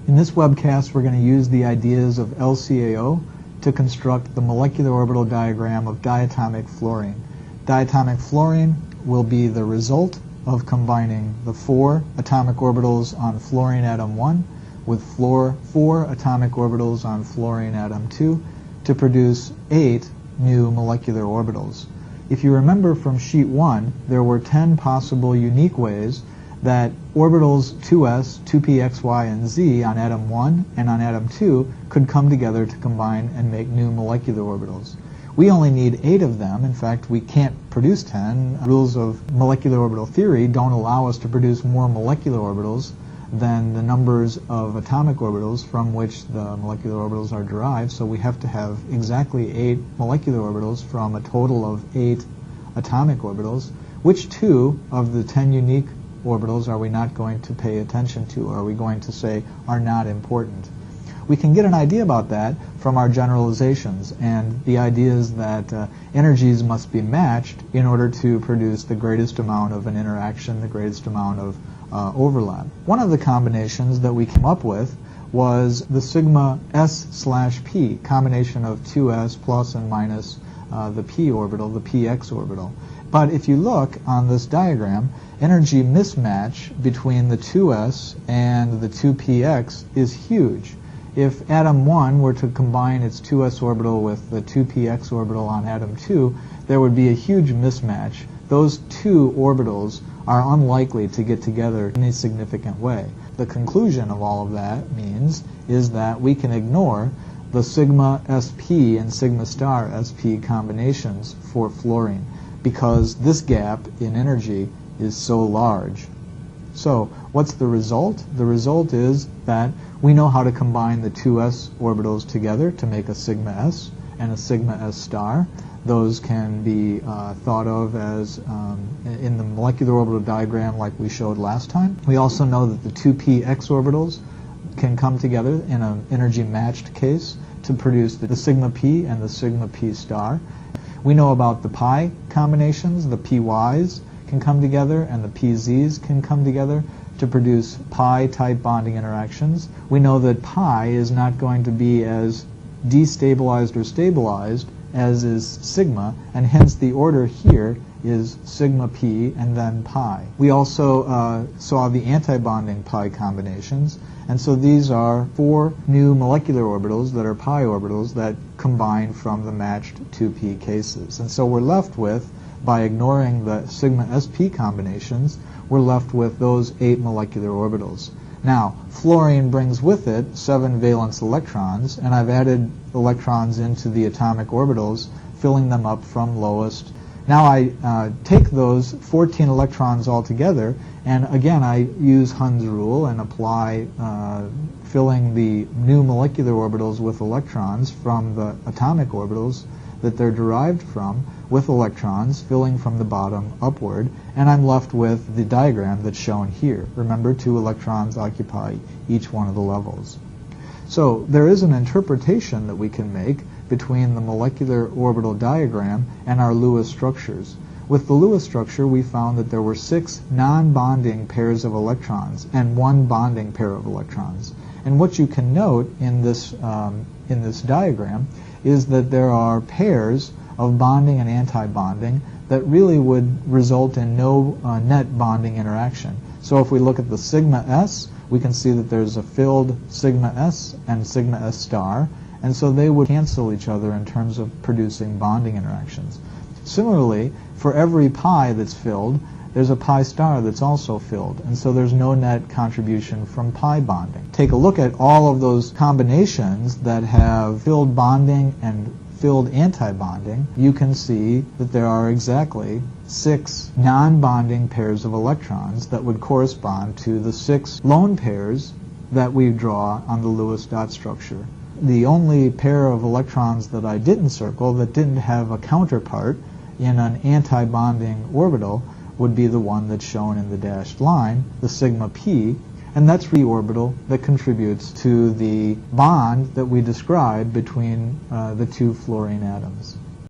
In this webcast, we're going to use the ideas of LCAO to construct the molecular orbital diagram of diatomic fluorine. Diatomic fluorine will be the result of combining the 4 atomic orbitals on fluorine atom 1 with 4 atomic orbitals on fluorine atom 2 to produce 8 new molecular orbitals. If you remember from sheet 1, there were 10 possible unique ways that orbitals 2s, 2p, x, y, and z on atom 1 and on atom 2 could come together to combine and make new molecular orbitals. We only need 8 of them. In fact, we can't produce 10. Rules of molecular orbital theory don't allow us to produce more molecular orbitals than the numbers of atomic orbitals from which the molecular orbitals are derived, so we have to have exactly 8 molecular orbitals from a total of 8 atomic orbitals. Which 2 of the 10 unique orbitals are we not going to pay attention to, or are we going to say are not important? We can get an idea about that from our generalizations and the ideas that energies must be matched in order to produce the greatest amount of an interaction, the greatest amount of overlap. One of the combinations that we came up with was the sigma s/p, combination of 2s plus and minus the p orbital, the px orbital. But if you look on this diagram, energy mismatch between the 2s and the 2px is huge. If atom 1 were to combine its 2s orbital with the 2px orbital on atom 2, there would be a huge mismatch. Those 2 orbitals are unlikely to get together in a significant way. The conclusion of all of that means is that we can ignore the sigma sp and sigma star sp combinations for fluorine because this gap in energy is so large. So what's the result? The result is that we know how to combine the 2s orbitals together to make a sigma s and a sigma s star. Those can be thought of as in the molecular orbital diagram like we showed last time. We also know that the 2px orbitals can come together in an energy matched case to produce the sigma p and the sigma p star. We know about the pi combinations. The py's can come together and the pz's can come together to produce pi-type bonding interactions. We know that pi is not going to be as destabilized or stabilized as is sigma, and hence the order here is sigma p and then pi. We also saw the anti-bonding pi combinations, and so these are 4 new molecular orbitals that are pi orbitals that combine from the matched 2p cases. And so we're left with, by ignoring the sigma sp combinations, we're left with those 8 molecular orbitals. Now, fluorine brings with it 7 valence electrons, and I've added electrons into the atomic orbitals, filling them up from lowest. Now I take those 14 electrons all together, and again I use Hund's rule and apply filling the new molecular orbitals with electrons from the atomic orbitals that they're derived from with electrons, filling from the bottom upward, and I'm left with the diagram that's shown here. Remember, 2 electrons occupy each one of the levels. So there is an interpretation that we can make between the molecular orbital diagram and our Lewis structures. With the Lewis structure, we found that there were 6 non-bonding pairs of electrons and 1 bonding pair of electrons. And what you can note in this diagram is that there are pairs of bonding and anti-bonding that really would result in no net bonding interaction. So if we look at the sigma s, we can see that there's a filled sigma s and sigma s star, and so they would cancel each other in terms of producing bonding interactions. Similarly, for every pi that's filled, there's a pi star that's also filled, and so there's no net contribution from pi bonding. Take a look at all of those combinations that have filled bonding and filled anti-bonding. You can see that there are exactly 6 non-bonding pairs of electrons that would correspond to the 6 lone pairs that we draw on the Lewis dot structure. The only pair of electrons that I didn't circle that didn't have a counterpart in an anti-bonding orbital would be the one that's shown in the dashed line, the sigma p, and that's the orbital that contributes to the bond that we described between the 2 fluorine atoms.